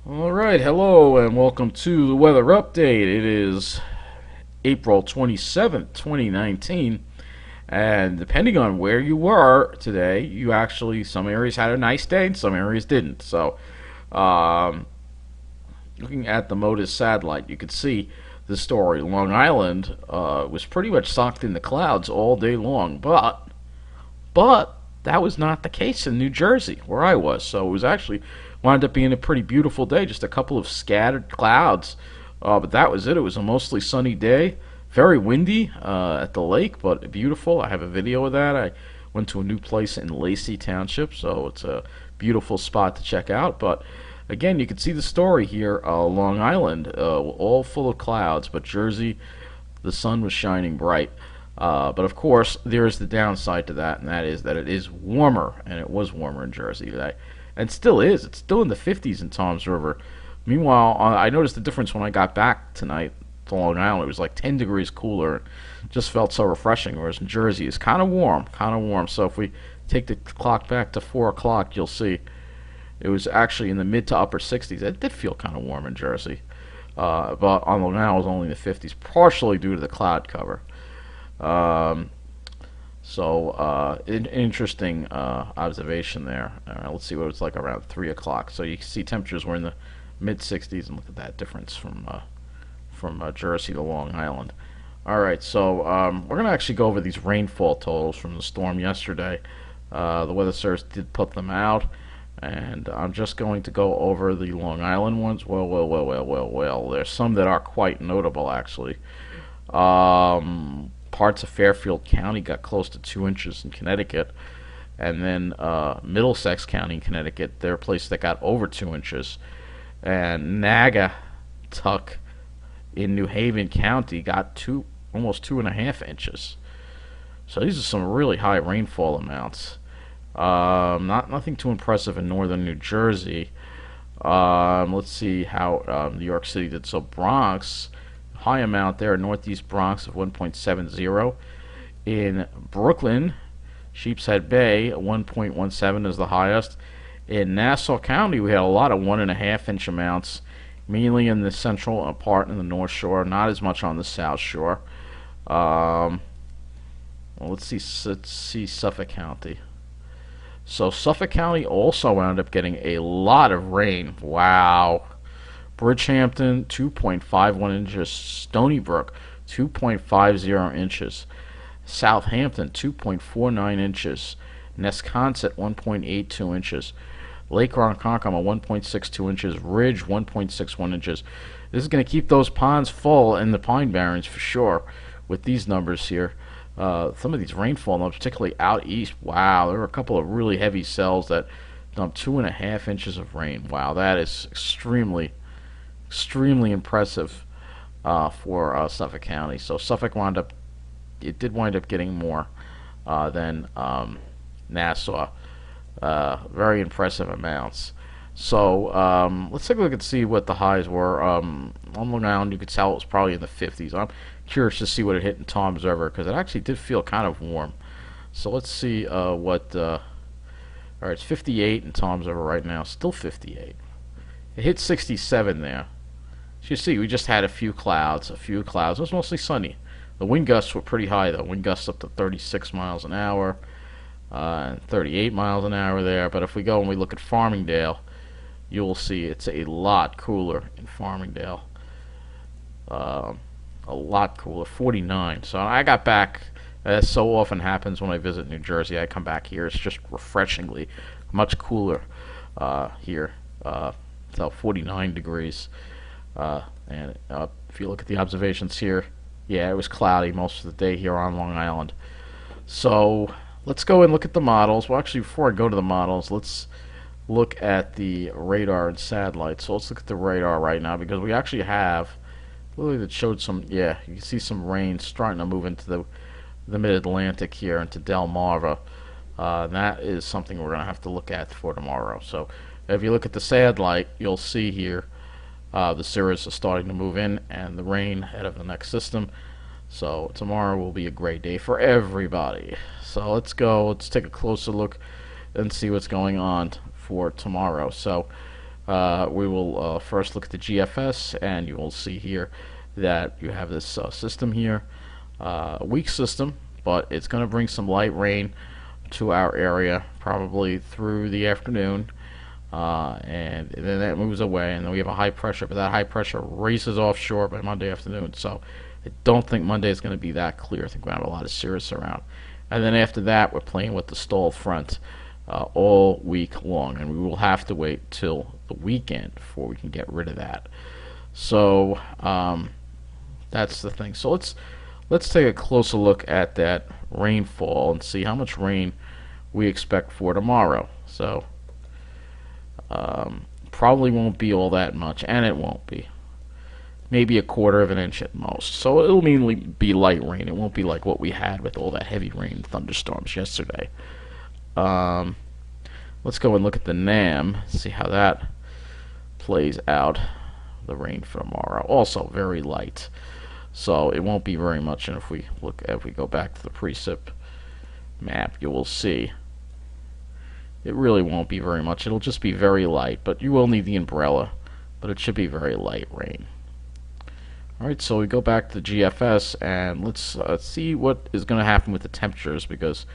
Alright, hello and welcome to the weather update. It is April 27th, 2019, and depending on where you were today, some areas had a nice day and some areas didn't. Um, Looking at the MODIS satellite, you could see the story. Long Island was pretty much socked in the clouds all day long, but that was not the case in New Jersey, where I was. So it was actually wound up being a pretty beautiful day. Just a couple of scattered clouds, but that was it. It was a mostly sunny day. Very windy at the lake, but beautiful. I have a video of that. I went to a new place in Lacey Township, so it's a beautiful spot to check out. But again, you can see the story here. Long Island, all full of clouds, but Jersey, the sun was shining bright. But of course, there is the downside to that, and that is that it is warmer, and it was warmer in Jersey today, and still is. It's still in the 50s in Toms River. Meanwhile, I noticed the difference when I got back tonight to Long Island. It was like 10 degrees cooler. It just felt so refreshing. Whereas in Jersey, it's kind of warm, kind of warm. So if we take the clock back to 4 o'clock, you'll see it was actually in the mid to upper 60s. It did feel kind of warm in Jersey, but on Long Island, it was only in the 50s, partially due to the cloud cover. Um, Interesting observation there. Let's see what it's like around 3 o'clock. So you can see temperatures were in the mid 60s, and look at that difference from Jersey to Long Island. All right, so we're going to actually go over these rainfall totals from the storm yesterday. The Weather Service did put them out, and I'm just going to go over the Long Island ones. Well. There's some that are quite notable, actually. Parts of Fairfield County got close to 2 inches in Connecticut, and then Middlesex County in Connecticut, they're a place that got over 2 inches, and Naugatuck in New Haven County got almost 2.5 inches. So these are some really high rainfall amounts. Nothing too impressive in northern New Jersey. Let's see how New York City did. So Bronx, high amount there, northeast Bronx of 1.70. In Brooklyn, Sheepshead Bay, 1.17 is the highest. In Nassau County, we had a lot of 1.5 inch amounts, mainly in the central part and the North Shore, not as much on the South Shore. Well, let's see Suffolk County. So Suffolk County also wound up getting a lot of rain. Wow. Bridgehampton, 2.51 inches. Stony Brook, 2.50 inches. Southampton, 2.49 inches. Nesconset, 1.82 inches. Lake Ronkonkoma, 1.62 inches. Ridge, 1.61 inches. This is going to keep those ponds full in the Pine Barrens for sure with these numbers here. Some of these rainfall numbers, particularly out east, wow, there were a couple of really heavy cells that dumped 2.5 inches of rain. Wow, that is extremely impressive for Suffolk County. So Suffolk did wind up getting more than Nassau. Very impressive amounts. So let's take a look and see what the highs were. On Long Island, you could tell it was probably in the 50s. I'm curious to see what it hit in Toms River because it actually did feel kind of warm. So let's see what. All right, it's 58 in Toms River right now. Still 58. It hit 67 there. So you see, we just had a few clouds. It was mostly sunny. The wind gusts were pretty high, though. Wind gusts up to 36 miles an hour and 38 miles an hour there. But if we go and we look at Farmingdale, you will see it's a lot cooler in Farmingdale. A lot cooler, 49. So I got back, as so often happens when I visit New Jersey, I come back here. It's just refreshingly much cooler here. So 49 degrees. And if you look at the observations here, yeah, it was cloudy most of the day here on Long Island. So let's go and look at the models. Well, actually, before I go to the models, let's look at the radar and satellite. So let's look at the radar right now because we actually have, really, that showed some, yeah, you can see some rain starting to move into the mid-Atlantic here, into Delmarva. That is something we're going to have to look at for tomorrow. So if you look at the satellite, you'll see here the cirrus is starting to move in and the rain ahead of the next system. So tomorrow will be a great day for everybody. So let's take a closer look and see what's going on for tomorrow. So We will first look at the GFS, and you will see here that you have this system here, a weak system, but it's going to bring some light rain to our area probably through the afternoon, and then that moves away, and then we have a high pressure, but that high pressure races offshore by Monday afternoon. So I don't think Monday is going to be that clear. I think we're going to have a lot of cirrus around, and then after that we're playing with the stall front all week long, and we will have to wait till the weekend before we can get rid of that. So that's the thing. So let's take a closer look at that rainfall and see how much rain we expect for tomorrow. So probably won't be all that much, and it won't be. Maybe a quarter of an inch at most. So it'll mainly be light rain. It won't be like what we had with all that heavy rain and thunderstorms yesterday. Let's go and look at the NAM, see how that plays out. The rain for tomorrow, also very light. So it won't be very much, and if we go back to the precip map, you will see it really won't be very much. It'll just be very light, but you will need the umbrella, but it should be very light rain. Alright, so we go back to the GFS, and let's see what is going to happen with the temperatures, because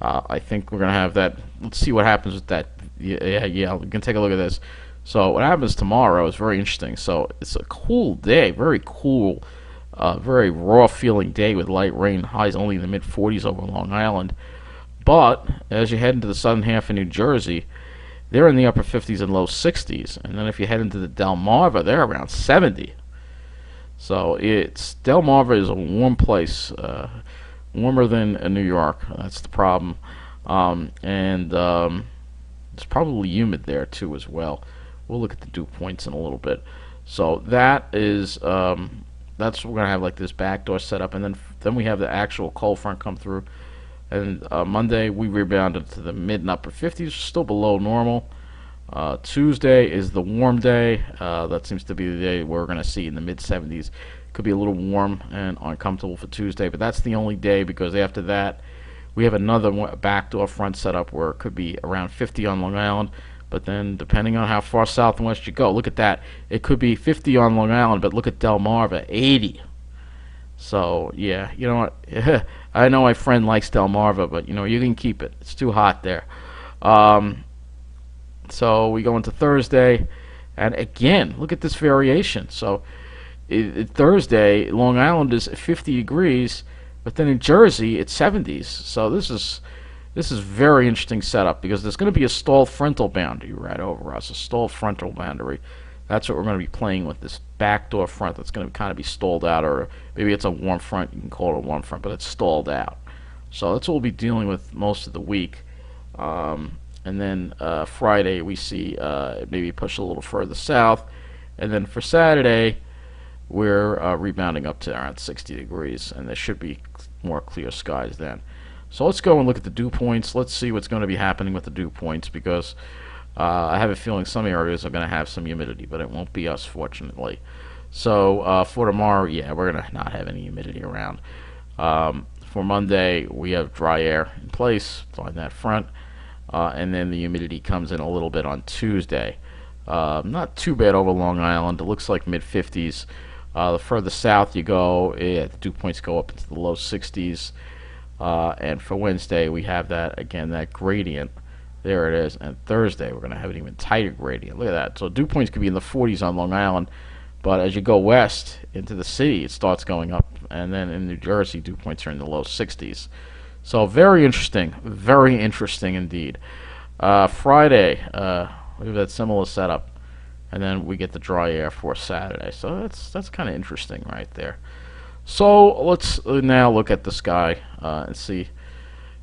I think we're going to have that. Let's see what happens with that. Yeah, we can take a look at this. So what happens tomorrow is very interesting. So it's a cool day, very cool, very raw feeling day with light rain, highs only in the mid 40s over Long Island. But as you head into the southern half of New Jersey, they're in the upper 50s and low 60s. And then if you head into the Delmarva, they're around 70. So Delmarva is a warm place, warmer than New York. That's the problem. And it's probably humid there too as well. We'll look at the dew points in a little bit. So that is that's we're gonna have like this backdoor setup, and then we have the actual cold front come through. And Monday we rebounded to the mid and upper 50s, still below normal. Tuesday is the warm day. That seems to be the day we're going to see in the mid 70s. Could be a little warm and uncomfortable for Tuesday, but that's the only day, because after that we have another backdoor front setup where it could be around 50 on Long Island. But then depending on how far south and west you go, look at that. It could be 50 on Long Island, but look at Delmarva, 80. So yeah, you know what? I know my friend likes Delmarva, but you know, you can keep it. It's too hot there. So we go into Thursday, and again, look at this variation. So Thursday, Long Island is 50 degrees, but then in Jersey it's 70s. So this is very interesting setup, because there's going to be a stalled frontal boundary right over us, a stalled frontal boundary. That's what we're going to be playing with, this backdoor front that's going to kind of be stalled out, or maybe it's a warm front. You can call it a warm front, but it's stalled out. So that's what we'll be dealing with most of the week. And then Friday we see maybe push a little further south, and then for Saturday we're rebounding up to around 60 degrees, and there should be more clear skies then. So let's go and look at the dew points. Let's see what's going to be happening with the dew points, because I have a feeling some areas are going to have some humidity, but it won't be us, fortunately. So for tomorrow, yeah, we're going to not have any humidity around. For Monday, we have dry air in place on that front, and then the humidity comes in a little bit on Tuesday. Not too bad over Long Island. It looks like mid-50s. The further south you go, the dew points go up into the low 60s. And for Wednesday, we have that, again, that gradient. There it is. And Thursday, we're going to have an even tighter gradient. Look at that. So dew points could be in the 40s on Long Island, but as you go west into the city, it starts going up. And then in New Jersey, dew points are in the low 60s. So very interesting indeed. Friday, we have that similar setup, and then we get the dry air for Saturday. So that's kind of interesting right there. So let's now look at the sky and see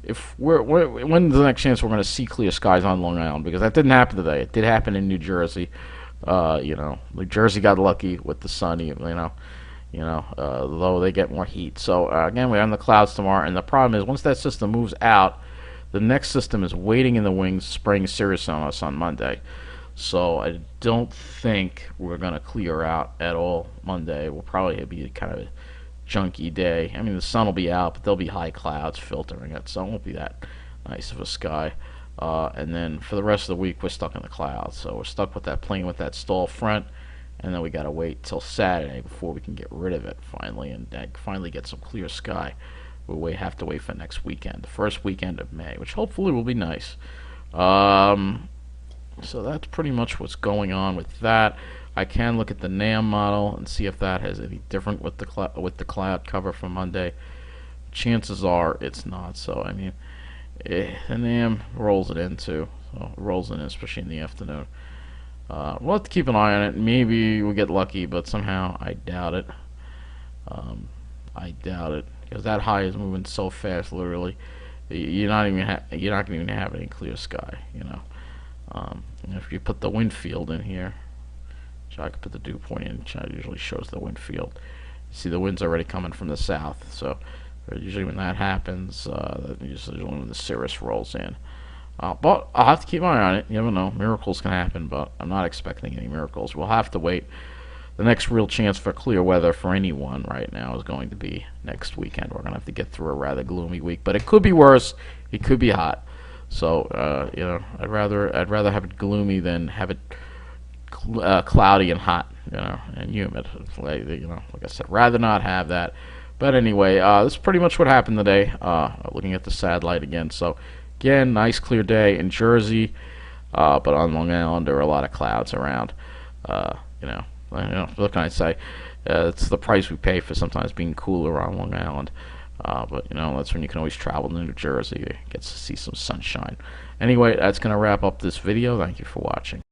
if when's the next chance we're going to see clear skies on Long Island, because that didn't happen today. It did happen in New Jersey. New Jersey got lucky with the sun. Though they get more heat. So again, we're on the clouds tomorrow, and the problem is once that system moves out, the next system is waiting in the wings, spraying cirrus on us on Monday. So I don't think we're going to clear out at all Monday. We'll probably be kind of a junky day. I mean, the sun will be out, but there'll be high clouds filtering it, so it won't be that nice of a sky. And then for the rest of the week, we're stuck in the clouds. So we're stuck with that plane with that stall front, and then we got to wait till Saturday before we can get rid of it finally, and finally get some clear sky. We'll have to wait for next weekend, the first weekend of May, which hopefully will be nice. So that's pretty much what's going on with that. I can look at the NAM model and see if that has any different with the cloud cover for Monday. Chances are it's not. So I mean, the NAM rolls it in too. So it rolls it in, especially in the afternoon. We'll have to keep an eye on it. Maybe we'll get lucky, but somehow I doubt it. I doubt it because that high is moving so fast. Literally, you're not going to even have any clear sky. If you put the wind field in here, so I could put the dew point in, which usually shows the wind field. You see the wind's already coming from the south, so usually when that happens, usually when the cirrus rolls in. But I'll have to keep my eye on it. You never know. Miracles can happen, but I'm not expecting any miracles. We'll have to wait. The next real chance for clear weather for anyone right now is going to be next weekend. We're going to have to get through a rather gloomy week, but it could be worse. It could be hot. So I'd rather have it gloomy than have it cloudy and hot, and humid. Like I said, rather not have that. But anyway, this is pretty much what happened today. Looking at the satellite again. So again, nice clear day in Jersey, but on Long Island there are a lot of clouds around. What can I say? It's the price we pay for sometimes being cooler on Long Island. But that's when you can always travel to New Jersey. You get to see some sunshine. Anyway, that's going to wrap up this video. Thank you for watching.